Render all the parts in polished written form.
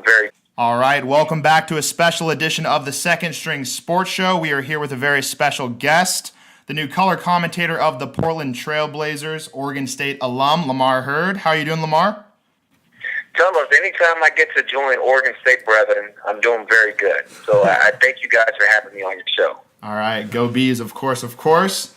Very. All right, welcome back to a special edition of the Second String Sports Show. We are here with a very special guest, the new color commentator of the Portland Trail Blazers, Oregon State alum, Lamar Hurd. How are you doing, Lamar? Tell us, anytime I get to join Oregon State brethren, I'm doing very good. So I thank you guys for having me on your show. All right, go Bees, of course, of course.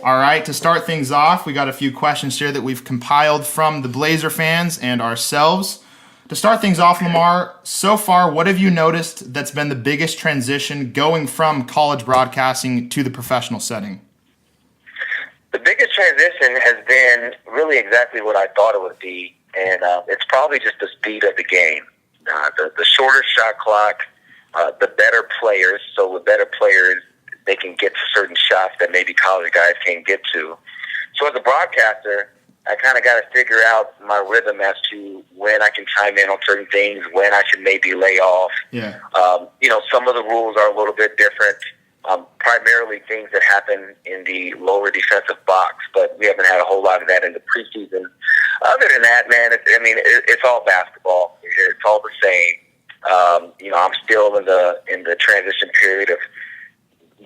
All right, to start things off, we got a few questions here that we've compiled from the Blazer fans and ourselves. To start things off, Lamar, so far, what have you noticed that's been the biggest transition going from college broadcasting to the professional setting? The biggest transition has been really exactly what I thought it would be, and it's probably just the speed of the game. The shorter shot clock, the better players. So with better players, they can get to certain shots that maybe college guys can't get to. So as a broadcaster, I kind of got to figure out my rhythm as to when I can chime in on certain things, when I should maybe lay off. Yeah. Some of the rules are a little bit different, primarily things that happen in the lower defensive box, but we haven't had a whole lot of that in the preseason. Other than that, man, it's all basketball. It's all the same. I'm still in the transition period of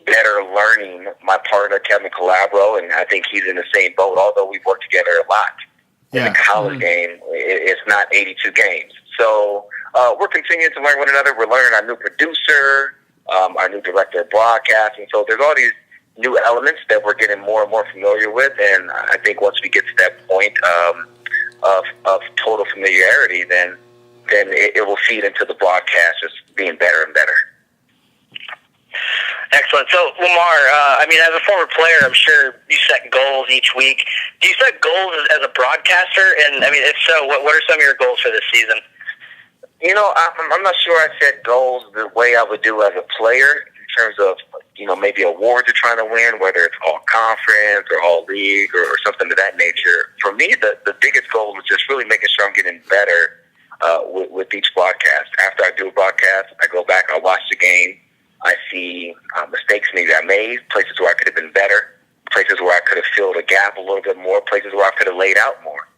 better learning my partner, Kevin Calabro, and I think he's in the same boat, although we've worked together a lot. In the college game, it's not 82 games. So we're continuing to learn one another. We're learning our new producer, our new director of broadcasting. So there's all these new elements that we're getting more and more familiar with, and I think once we get to that point of total familiarity, then it will feed into the broadcast just being better and better. Excellent. So, Lamar, as a former player, I'm sure you set goals each week. Do you set goals as a broadcaster? And, if so, what are some of your goals for this season? I'm not sure I set goals the way I would do as a player in terms of, maybe awards you're trying to win, whether it's all conference or all league or something of that nature. For me, the biggest goal was just really making sure I'm getting better with each broadcast. After I do a broadcast, I go back, I watch the game. I see mistakes maybe I made, places where I could have been better, places where I could have filled a gap a little bit more, places where I could have laid out more.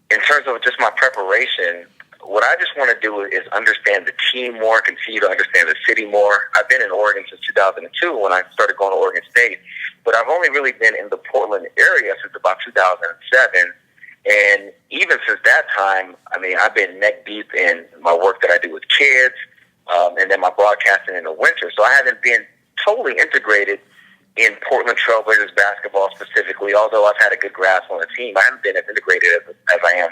In terms of just my preparation, what I just want to do is understand the team more, continue to understand the city more. I've been in Oregon since 2002 when I started going to Oregon State, but I've only really been in the Portland area since about 2007. And even since that time, I've been neck deep in my work that I do with kids, and then my broadcasting in the winter. So I haven't been totally integrated in Portland Trail Blazers basketball specifically, although I've had a good grasp on the team. I haven't been as integrated as I am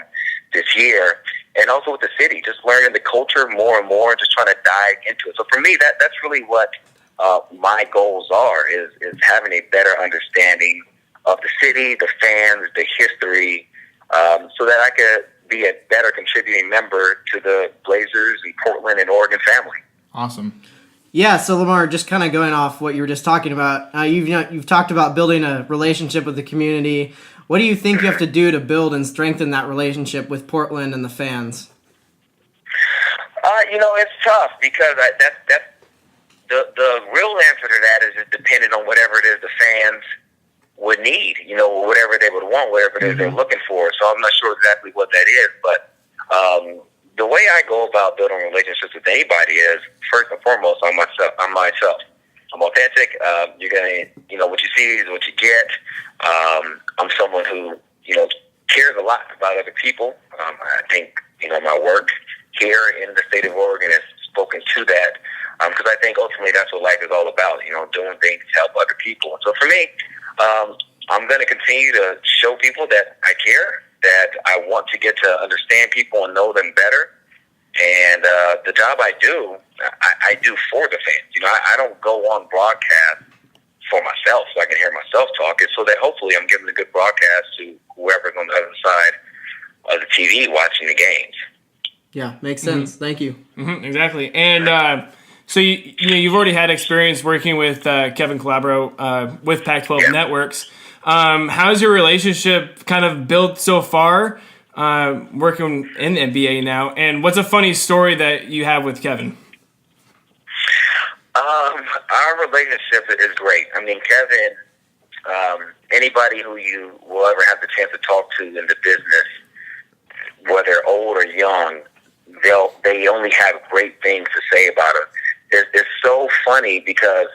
this year. And also with the city, just learning the culture more and more, just trying to dive into it. So for me, that's really what my goals are, is having a better understanding of the city, the fans, the history, so that I could be a better contributing member to the Blazers and Portland and Oregon family. Awesome. Yeah, so Lamar, just kind of going off what you were just talking about, you've talked about building a relationship with the community. What do you think you have to do to build and strengthen that relationship with Portland and the fans? It's tough because that's the real answer to that is just dependent on whatever it is the fans would need, whatever they would want, whatever it is they're looking for. So I'm not sure exactly what that is, but the way I go about building relationships with anybody is, first and foremost, I'm myself. I'm authentic. You're gonna, what you see is what you get. I'm someone who, cares a lot about other people. I think, my work here in the state of Oregon has spoken to that, because I think ultimately that's what life is all about, doing things to help other people. And so for me, I'm going to continue to show people that I care, that I want to get to understand people and know them better. And the job I do, I do for the fans. I don't go on broadcast for myself so I can hear myself talk. It's so that hopefully I'm giving a good broadcast to whoever's on the other side of the TV watching the games. Yeah, makes sense. Thank you. Exactly. And so you've already had experience working with Kevin Calabro with Pac-12 Networks. How's your relationship kind of built so far, working in the NBA now? And what's a funny story that you have with Kevin? Our relationship is great. Kevin, anybody who you will ever have the chance to talk to in the business, whether old or young, they only have great things to say about him. It's so funny because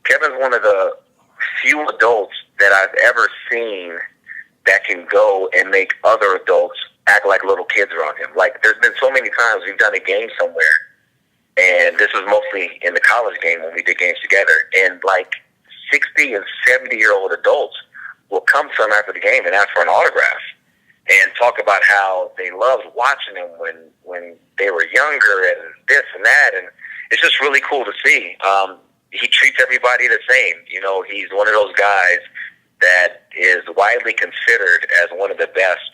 Kevin's one of the few adults that I've ever seen that can go and make other adults act like little kids around him. Like, there's been so many times we've done a game somewhere, and this was mostly in the college game when we did games together, and like 60 and 70-year-old adults will come to him after the game and ask for an autograph and talk about how they loved watching him when they were younger and this and that, and it's just really cool to see. He treats everybody the same. You know, he's one of those guys that is widely considered as one of the best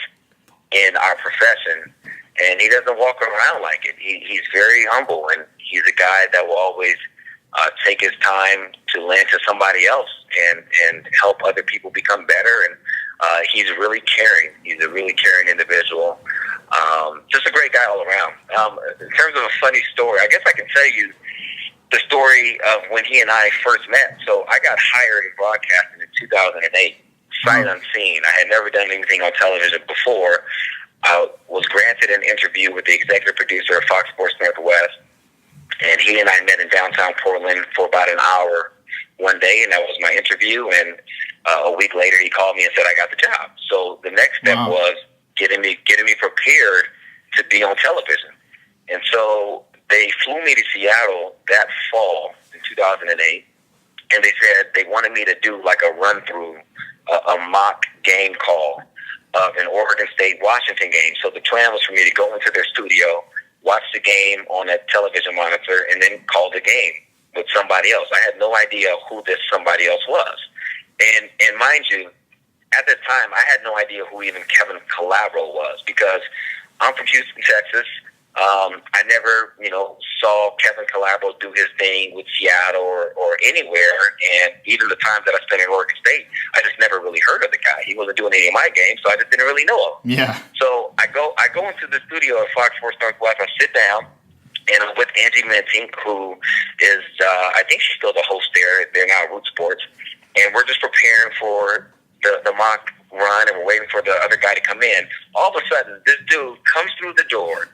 in our profession, and he doesn't walk around like it. He's very humble, and he's a guy that will always take his time to lend to somebody else and help other people become better, and he's really caring. He's a really caring individual. Just a great guy all around. In terms of a funny story, I guess I can tell you the story of when he and I first met. So I got hired in broadcasting in 2008, sight unseen. I had never done anything on television before. I was granted an interview with the executive producer of Fox Sports Northwest, and he and I met in downtown Portland for about an hour one day, and that was my interview. And a week later, he called me and said I got the job. So the next step was getting me prepared to be on television. And so they flew me to Seattle that fall in 2008, and they said they wanted me to do like a run-through, a mock game call of an Oregon State-Washington game. So the plan was for me to go into their studio, watch the game on a television monitor, and then call the game with somebody else. I had no idea who this somebody else was. And mind you, at that time, I had no idea who even Kevin Calabro was, because I'm from Houston, Texas. I never, saw Kevin Calabro do his thing with Seattle or anywhere. And even the time that I spent at Oregon State, I just never really heard of the guy. He wasn't doing any of my games, so I just didn't really know him. Yeah. So I go into the studio at Fox Sports Northwest. I sit down, and I'm with Angie Minting, who is, I think she's still the host there. They're now Root Sports. And we're just preparing for the mock run, and we're waiting for the other guy to come in. All of a sudden, this dude comes through the door.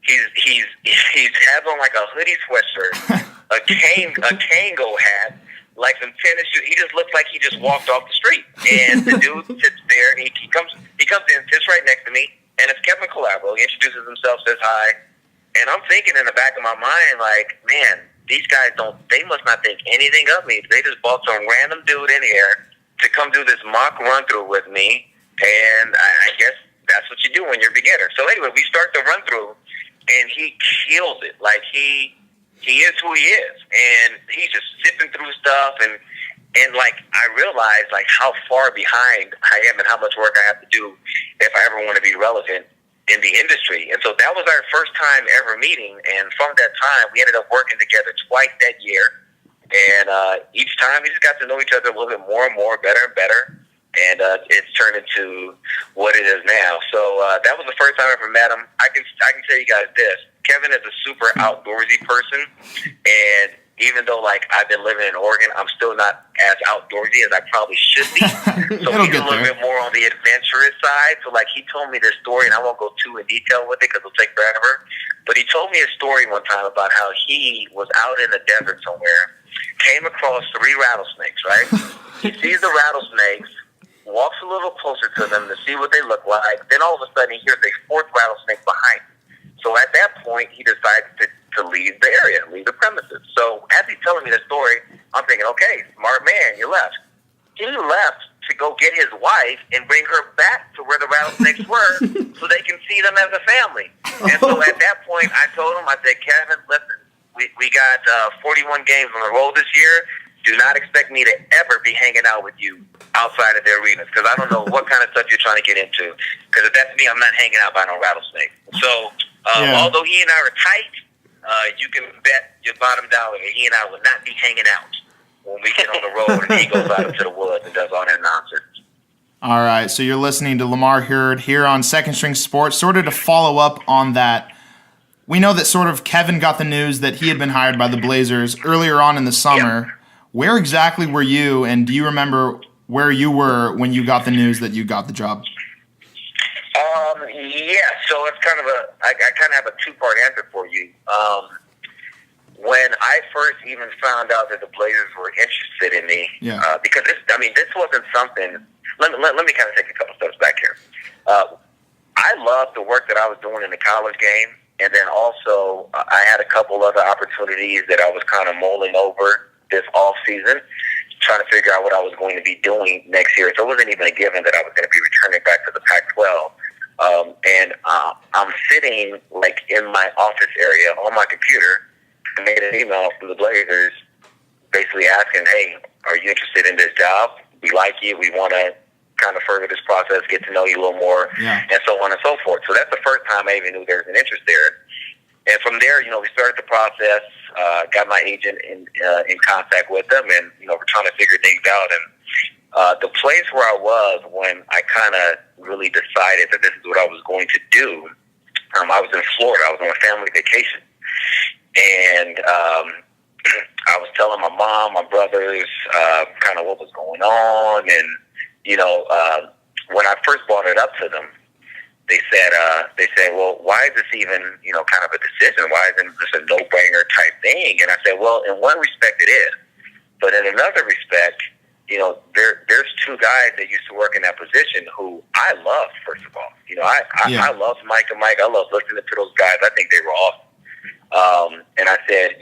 He has on like a hoodie sweatshirt, a Kango hat, like some tennis shoes. He just looks like he just walked off the street. And the dude sits there, and he comes in, sits right next to me, and it's Kevin Calabro. He introduces himself, says hi, and I'm thinking in the back of my mind, like, man, these guys they must not think anything of me. They just bought some random dude in here to come do this mock run through with me, and I guess that's what you do when you're a beginner. So anyway, we start the run through, and he kills it. Like, he is who he is, and he's just zipping through stuff, and like, I realize like how far behind I am and how much work I have to do if I ever want to be relevant in the industry. And so that was our first time ever meeting, and from that time we ended up working together twice that year, and each time we just got to know each other a little bit more and more, better and better, and it's turned into what it is now. So that was the first time I ever met him. I can tell you guys this: Kevin is a super outdoorsy person, and even though like I've been living in Oregon, I'm still not as outdoorsy as I probably should be. So he's a little bit more on the adventurous side. So like, he told me this story, and I won't go too in detail with it because it'll take forever. But he told me a story one time about how he was out in the desert somewhere, came across 3 rattlesnakes. Right? He sees the rattlesnakes, walks a little closer to them to see what they look like. Then all of a sudden, he hears a 4th rattlesnake behind him. So at that point, he decides to leave the area, leave the premises. So as he's telling me the story, I'm thinking, okay, smart man, you left. He left to go get his wife and bring her back to where the rattlesnakes were so they can see them as a family. And so at that point, I told him, I said, Kevin, listen, we got 41 games on the road this year. Do not expect me to ever be hanging out with you outside of the arenas, because I don't know what kind of stuff you're trying to get into. Because if that's me, I'm not hanging out by no rattlesnake. So although he and I are tight, you can bet your bottom dollar that he and I will not be hanging out when we get on the road and he goes out into the woods and does all that nonsense. All right, so you're listening to Lamar Hurd here on Second String Sports. Sort of to follow up on that, we know that sort of Kevin got the news that he had been hired by the Blazers earlier on in the summer. Yep. Where exactly were you, and do you remember where you were when you got the news that you got the job? Yeah, so it's kind of I kind of have a two-part answer for you. When I first even found out that the Blazers were interested in me, because this wasn't something. Let me kind of take a couple steps back here. I loved the work that I was doing in the college game, and then also I had a couple other opportunities that I was kind of mulling over this off season, trying to figure out what I was going to be doing next year. So it wasn't even a given that I was going to be returning back to the Pac-12. And I'm sitting like in my office area on my computer. I made an email from the Blazers basically asking, hey, are you interested in this job? We like you. We want to kind of further this process, get to know you a little more, and so on and so forth. So that's the first time I even knew there was an interest there. And from there, we started the process, got my agent in contact with them, and, we're trying to figure things out. And the place where I was when I kind of really decided that this is what I was going to do, I was in Florida. I was on a family vacation. And I was telling my mom, my brothers, kind of what was going on. And, when I first brought it up to them, they said, well, why is this even, kind of a decision? Why isn't this a no-brainer type thing? And I said, well, in one respect it is. But in another respect, there's two guys that used to work in that position who I loved, first of all. I loved Mike and Mike. I loved listening to those guys. I think they were awesome. And I said,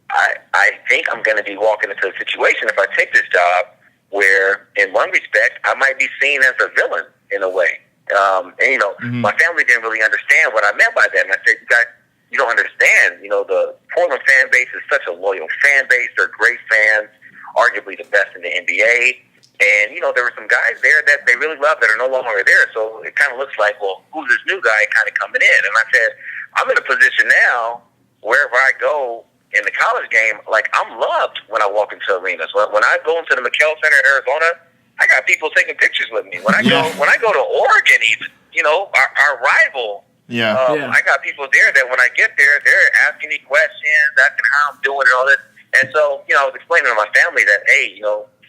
I think I'm going to be walking into a situation if I take this job where, in one respect, I might be seen as a villain in a way. My family didn't really understand what I meant by that. And I said, you guys, you don't understand. The Portland fan base is such a loyal fan base. They're great fans, arguably the best in the NBA. And, there were some guys there that they really love that are no longer there. So it kind of looks like, well, who's this new guy kind of coming in? And I said, I'm in a position now, wherever I go in the college game, like, I'm loved when I walk into arenas. When I go into the McKell Center in Arizona, I got people taking pictures with me. When I go to Oregon, even, our rival, I got people there that when I get there, they're asking me questions, asking how I'm doing and all this. And so, I was explaining to my family that, hey,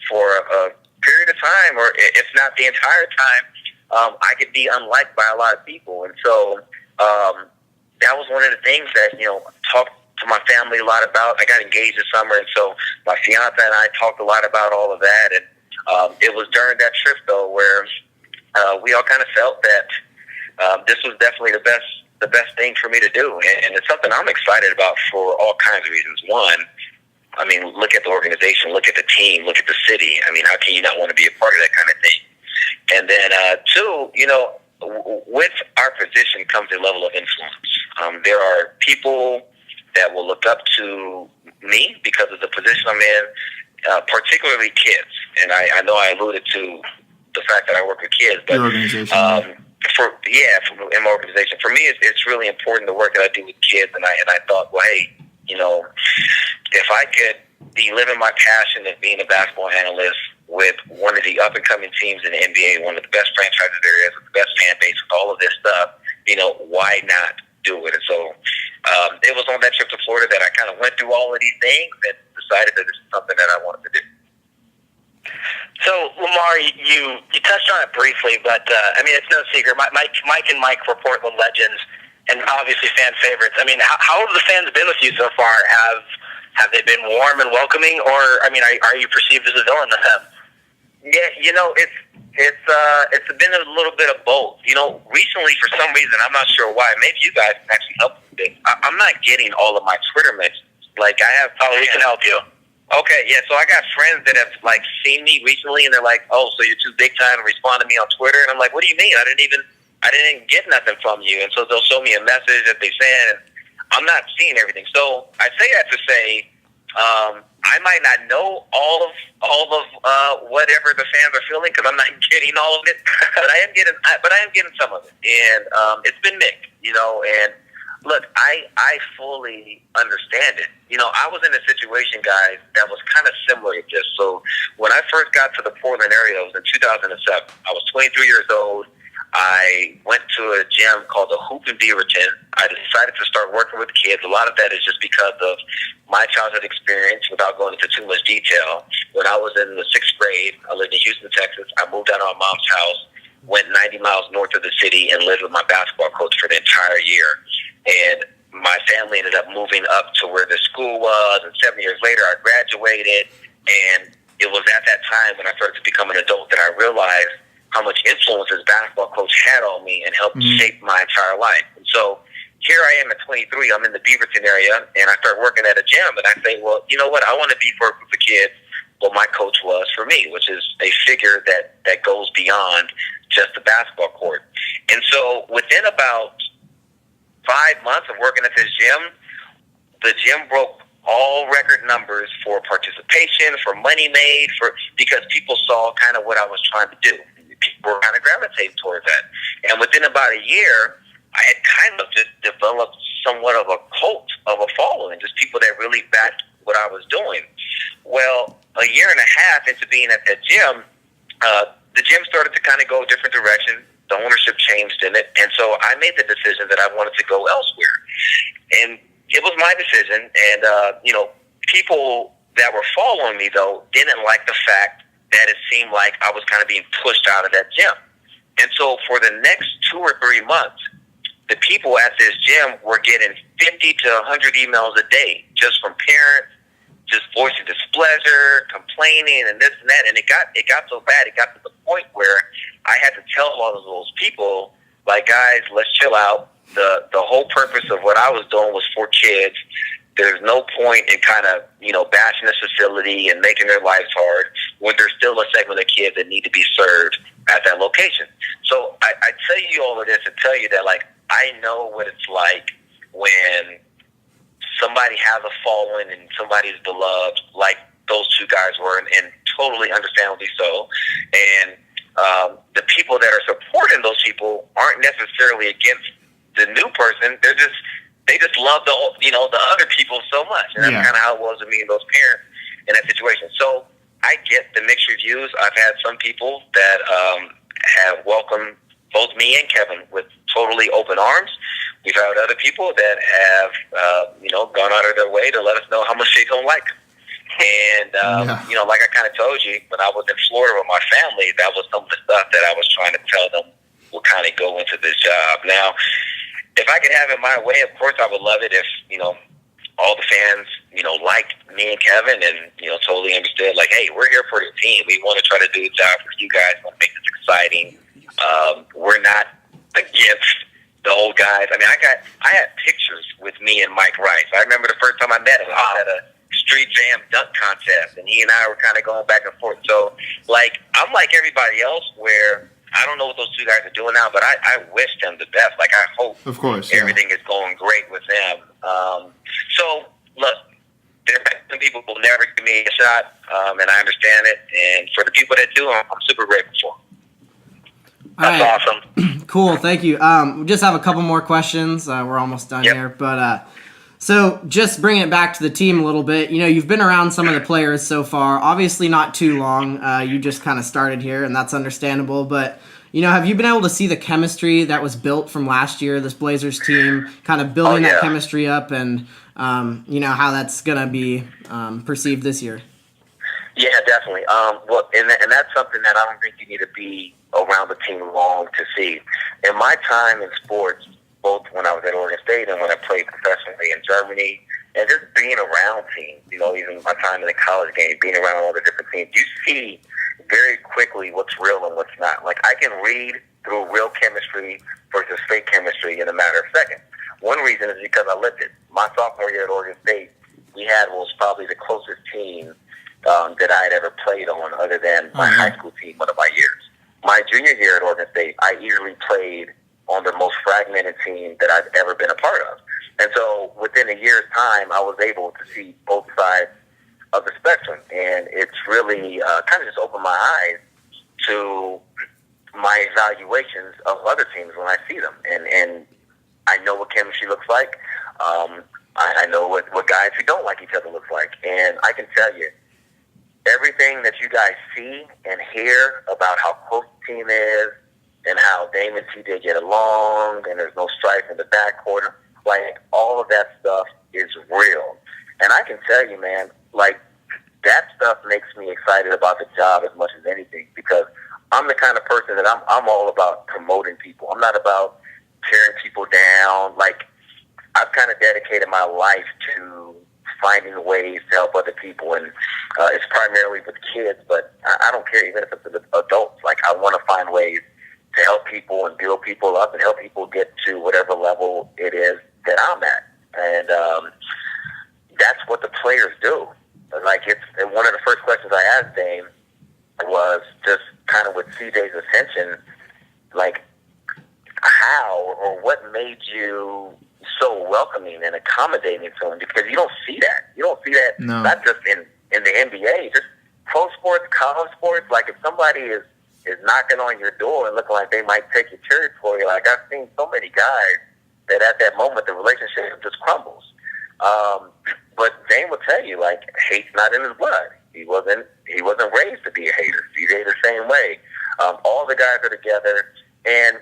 for a period of time, or if not the entire time, I could be unliked by a lot of people. And so that was one of the things that, talked to my family a lot about. I got engaged this summer, and so my fiance and I talked a lot about all of that. And it was during that trip, though, where we all kind of felt that this was definitely the best thing for me to do. And it's something I'm excited about for all kinds of reasons. One, I mean, look at the organization, look at the team, look at the city. I mean, how can you not want to be a part of that kind of thing? And then, two, with our position comes a level of influence. There are people that will look up to me because of the position I'm in, particularly kids. And I know I alluded to the fact that I work with kids, but your organization, in my organization, for me, it's really important the work that I do with kids. And I thought, well, hey, if I could be living my passion of being a basketball analyst with one of the up-and-coming teams in the NBA, one of the best franchises there is, with the best fan base, with all of this stuff, why not do it? And so it was on that trip to Florida that I kind of went through all of these things and decided that this is something that I wanted to do. So, Lamar, you touched on it briefly, but, it's no secret. Mike and Mike were Portland legends and obviously fan favorites. I mean, how have the fans been with you so far? Have they been warm and welcoming, or, are you perceived as a villain to them? Yeah, it's been a little bit of both. Recently, for some reason, I'm not sure why, maybe you guys can actually help with this. I'm not getting all of my Twitter mentions. Like, I have... Oh, we can help you. Okay, yeah, so I got friends that have, seen me recently, and they're like, oh, so you're too big time to respond to me on Twitter? And I'm like, what do you mean? I didn't get nothing from you. And so they'll show me a message that they sent, and I'm not seeing everything. So I say that to say, I might not know all of whatever the fans are feeling, because I'm not getting all of it, but I am getting some of it, and it's been mixed, and look, I fully understand it. I was in a situation, guys, that was kind of similar to this. So when I first got to the Portland area, it was in 2007. I was 23 years old. I went to a gym called the Hoop in Beaverton. I decided to start working with kids. A lot of that is just because of my childhood experience, without going into too much detail. When I was in the 6th grade, I lived in Houston, Texas. I moved out of my mom's house. went 90 miles north of the city and lived with my basketball coach for the entire year. And my family ended up moving up to where the school was, and 7 years later I graduated. And it was at that time when I started to become an adult that I realized how much influence this basketball coach had on me and helped shape my entire life. And so here I am at 23, I'm in the Beaverton area, and I start working at a gym, and I say, well, you know what, I want to be for a group of kids what my coach was for me, which is a figure that goes beyond just the basketball court. And so within about 5 months of working at this gym, the gym broke all record numbers for participation, for money made, because people saw kind of what I was trying to do. People were kind of gravitating towards that. And within about a year, I had kind of just developed somewhat of a cult of a following, just people that really backed what I was doing. Well, a year and a half into being at that gym, the gym started to kind of go a different direction. The ownership changed in it. And so I made the decision that I wanted to go elsewhere. And it was my decision. And, people that were following me, though, didn't like the fact that it seemed like I was kind of being pushed out of that gym. And so for the next 2 or 3 months, the people at this gym were getting 50 to 100 emails a day just from parents, just voicing displeasure, complaining, and this and that. And it got so bad, it got to the point where I had to tell all of those people, like, guys, let's chill out. The whole purpose of what I was doing was for kids. There's no point in kind of, bashing this facility and making their lives hard when there's still a segment of kids that need to be served at that location. So I tell you all of this to tell you that, like, I know what it's like when somebody has a following and somebody's beloved, like those two guys were, and totally understandably so. And the people that are supporting those people aren't necessarily against the new person. They just love the other people so much. And that's kind of how it was with me and those parents in that situation. So I get the mixed reviews. I've had some people that have welcomed both me and Kevin with totally open arms. We've had other people that have, gone out of their way to let us know how much they don't like him. And, like I kind of told you, when I was in Florida with my family, that was some of the stuff that I was trying to tell them will kind of go into this job. Now, if I could have it my way, of course I would love it if, all the fans, liked me and Kevin and, totally understood, like, hey, we're here for the team. We want to try to do a job for you guys. We want to make this exciting. We're not against the old guys. I mean, I had pictures with me and Mike Rice. I remember the first time I met him, I was at a street jam dunk contest, and he and I were kind of going back and forth. So, like, I'm like everybody else where I don't know what those two guys are doing now, but I wish them the best. Like, I hope everything is going great with them. So, look, there are some people who will never give me a shot, and I understand it. And for the people that do, I'm super grateful for. That's awesome. Cool, thank you. We just have a couple more questions. We're almost done here. But so just bringing it back to the team a little bit, you've been around some of the players so far. Obviously not too long. You just kind of started here, and that's understandable. But, have you been able to see the chemistry that was built from last year, this Blazers team, kind of building that chemistry up and, how that's going to be perceived this year? Yeah, definitely. And that's something that I don't think you need to be around the team long to see. In my time in sports, both when I was at Oregon State and when I played professionally in Germany, and just being around teams, even my time in the college game, being around all the different teams, you see very quickly what's real and what's not. Like, I can read through real chemistry versus fake chemistry in a matter of seconds. One reason is because I lived it. My sophomore year at Oregon State, we had what was probably the closest team that I had ever played on other than my high school team one of my years. My junior year at Oregon State, I easily played on the most fragmented team that I've ever been a part of. And so within a year's time, I was able to see both sides of the spectrum. And it's really kind of just opened my eyes to my evaluations of other teams when I see them. And I know what chemistry looks like. I know what guys who don't like each other looks like. And I can tell you, everything that you guys see and hear about how close the team is and how Dame and TJ get along and there's no strife in the backcourt, like, all of that stuff is real. And I can tell you, man, like, that stuff makes me excited about the job as much as anything, because I'm the kind of person that I'm all about promoting people. I'm not about tearing people down. Like, I've kind of dedicated my life to finding ways to help other people, and it's primarily with kids, but I don't care even if it's with adults. Like, I want to find ways to help people and build people up and help people get to whatever level it is that I'm at. And that's what the players do. Like, it's one of the first questions I asked Dame was just kind of with CJ's ascension, like, how or what made you so welcoming and accommodating to him? Because you don't see that. You don't see that, not just in the NBA, just pro sports, college sports. Like, if somebody is knocking on your door and looking like they might take your territory, like, I've seen so many guys that at that moment the relationship just crumbles. But Dame will tell you, like, hate's not in his blood. He wasn't raised to be a hater. CJ the same way. All the guys are together. And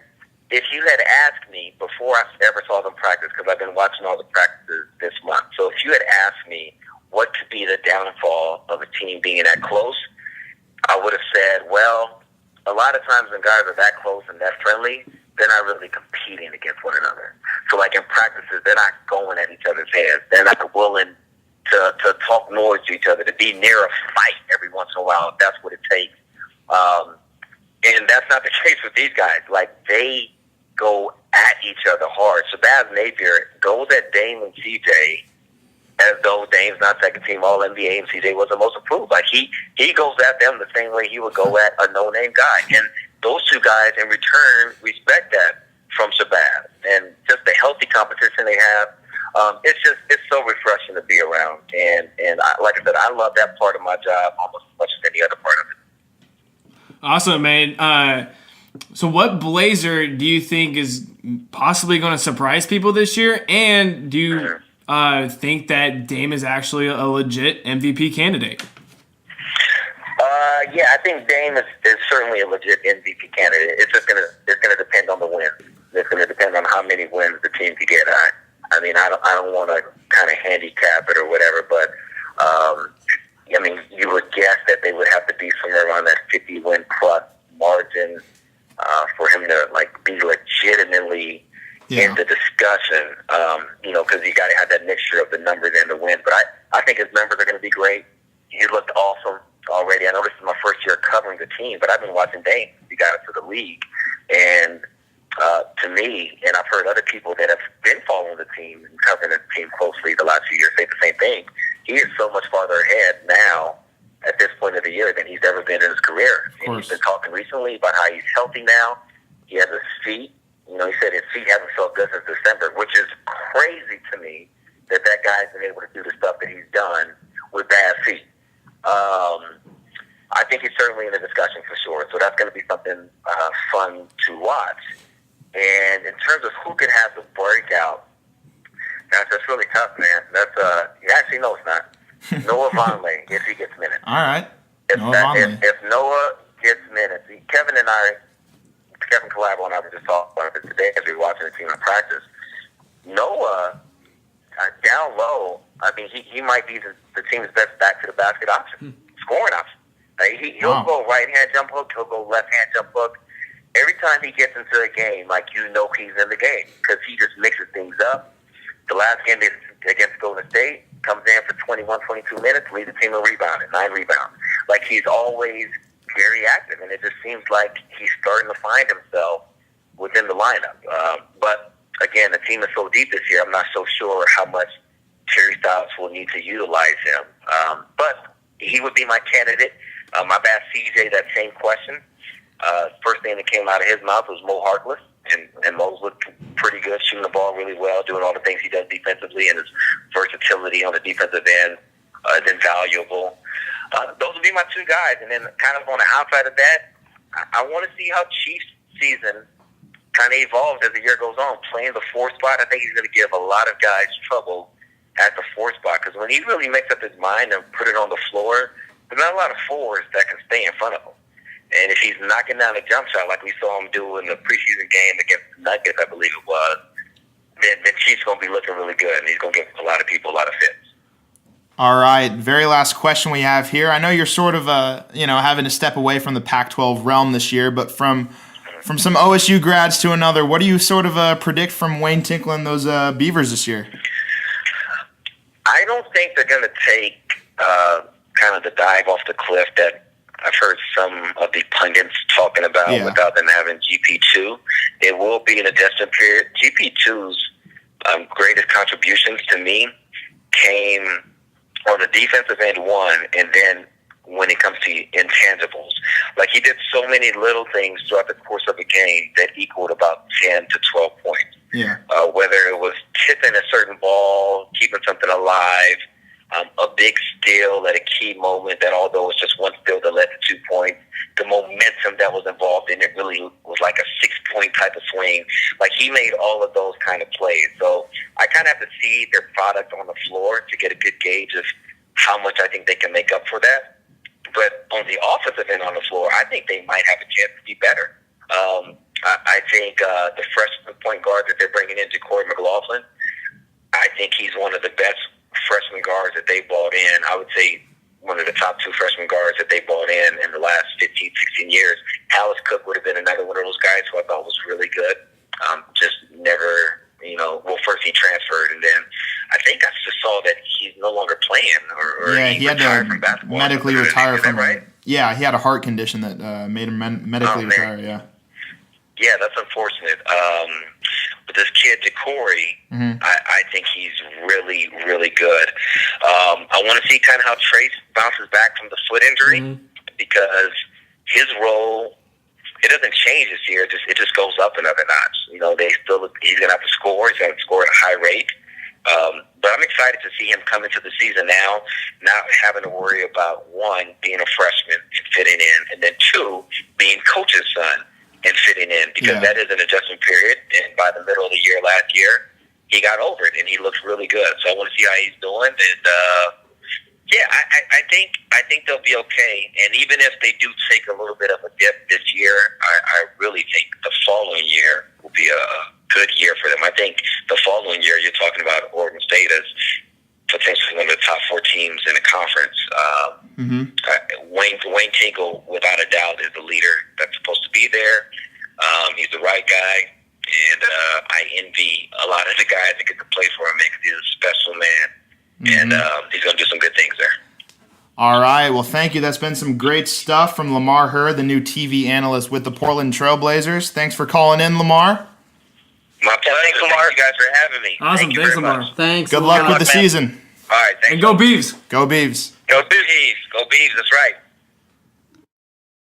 if you had asked me before I ever saw them practice, because I've been watching all the practices this month, so if you had asked me what could be the downfall of a team being that close, I would have said, well, a lot of times when guys are that close and that friendly, they're not really competing against one another. So, like, in practices, they're not going at each other's heads. They're not willing to talk noise to each other, to be near a fight every once in a while, if that's what it takes. And that's not the case with these guys. Like, they go at each other hard. Shabazz Napier goes at Dame and CJ as though Dame's not second team All NBA and CJ was the most improved. Like, he goes at them the same way he would go at a no-name guy. And those two guys, in return, respect that from Shabazz. And just the healthy competition they have, it's so refreshing to be around. And like I said, I love that part of my job almost as much as any other part of it. Awesome, man. So what Blazer do you think is possibly going to surprise people this year? And do you think that Dame is actually a legit MVP candidate? Yeah, I think Dame is certainly a legit MVP candidate. It's gonna depend on the wins. It's gonna depend on how many wins the team can get. I mean, I don't want to kind of handicap it or whatever, but I mean, you would guess that they would have to be somewhere around that 50-win plus margin for him to, like, be legitimately in the discussion. Because you got to have that mixture of the numbers and the wins. But I think his numbers are going to be great. He looked awesome already. I know this is my first year covering the team, but I've been watching Dame since he got into the league. And to me, and I've heard other people that have been following the team and covering the team closely the last few years say the same thing. He is so much farther ahead now at this point of the year than he's ever been in his career. And he's been talking recently about how he's healthy now. He has his feet. He said his feet haven't felt good since December, which is crazy to me that guy's been able to do the stuff that he's done with bad feet. I think he's certainly in the discussion for sure. So that's going to be something fun to watch. And in terms of who could have the breakout, that's really tough, man. Actually, no, it's not. Noah Vonleh, if he gets minutes. All right. If Noah gets minutes, Kevin Calabro and I were just talking about it today as we were watching the team in practice. Noah, down low, I mean, he might be the team's best back-to-the-basket option, scoring option. He'll go right-hand jump hook, he'll go left-hand jump hook. Every time he gets into a game, like, he's in the game because he just mixes things up. The last game against Golden State, comes in for 21, 22 minutes, leads the team in rebounding, 9 rebounds. Like, he's always very active, and it just seems like he's starting to find himself within the lineup. But, again, the team is so deep this year, I'm not so sure how much Terry Stotts will need to utilize him. But he would be my candidate. I've asked CJ that same question. First thing that came out of his mouth was Mo Harkless, and Mo's looked pretty good, shooting the ball really well, doing all the things he does defensively, and his versatility on the defensive end is invaluable. Those would be my two guys. And then kind of on the outside of that, I want to see how Chiefs' season kind of evolves as the year goes on. Playing the 4 spot, I think he's going to give a lot of guys trouble at the 4 spot, because when he really makes up his mind and put it on the floor, there's not a lot of 4s that can stay in front of him. And if he's knocking down a jump shot like we saw him do in the preseason game against the Nuggets, I believe it was, then Chiefs going to be looking really good, and he's going to give a lot of people a lot of fits. All right, very last question we have here. I know you're sort of having to step away from the Pac-12 realm this year, but from some OSU grads to another, what do you sort of predict from Wayne Tinkle and those Beavers this year? I don't think they're going to take kind of the dive off the cliff that I've heard some of the pundits talking about without them having GP2. It will be an adjustment period. GP2's greatest contributions to me came on the defensive end, one, and then when it comes to intangibles. Like, he did so many little things throughout the course of a game that equaled about 10 to 12 points. Yeah. Whether it was tipping a certain ball, keeping something alive, a big steal at a key moment that, although it was just one steal that led to 2 points, the momentum that was involved in it really was like a 6-point type of swing. Like, he made all of those kind of plays. So I kind of have to see their product on the floor to get a good gauge of how much I think they can make up for that. But on the offensive end on the floor, I think they might have a chance to be better. I think the freshman point guard that they're bringing in, Corey McLaughlin, I think he's one of the best freshman guards that they brought in. I would say one of the top 2 freshman guards that they brought in the last 15, 16 years. Alice Cook would have been another one of those guys who I thought was really good. Just never, first he transferred, and then I think I just saw that he's no longer playing, or he had to from basketball. medically retire from that, right? Yeah, he had a heart condition that made him medically retire. Yeah. Yeah, that's unfortunate. But this kid, Corey, I think he's really, really good. I want to see kind of how Trace bounces back from the foot injury, because his role, it doesn't change this year. It just goes up another notch. He's going to have to score. He's going to score at a high rate. But I'm excited to see him come into the season now, not having to worry about, one, being a freshman and fitting in, and then 2, being coach's son and fitting in, because that is an adjustment period. And by the middle of the year last year, he got over it, and he looks really good. So I want to see how he's doing. And I think they'll be okay. And even if they do take a little bit of a dip this year, I really think the following year will be a good year for them. I think the following year, you're talking about Oregon State as potentially one of the top 4 teams in the conference. Wayne Tinkle, without a doubt, is the leader that's supposed to be there. He's the right guy, and I envy a lot of the guys that get to play for him, because he's a special man, and he's going to do some good things there. All right, well, thank you. That's been some great stuff from Lamar Hurd, the new TV analyst with the Portland Trailblazers. Thanks for calling in, Lamar. My pleasure. Thanks, Lamar. Thank you guys for having me. Awesome. Thanks, Lamar. Much. Thanks. Good luck with the season. All right, thanks. And go Beavs. Go Beavs. Go Beavs. Go Beavs. That's right.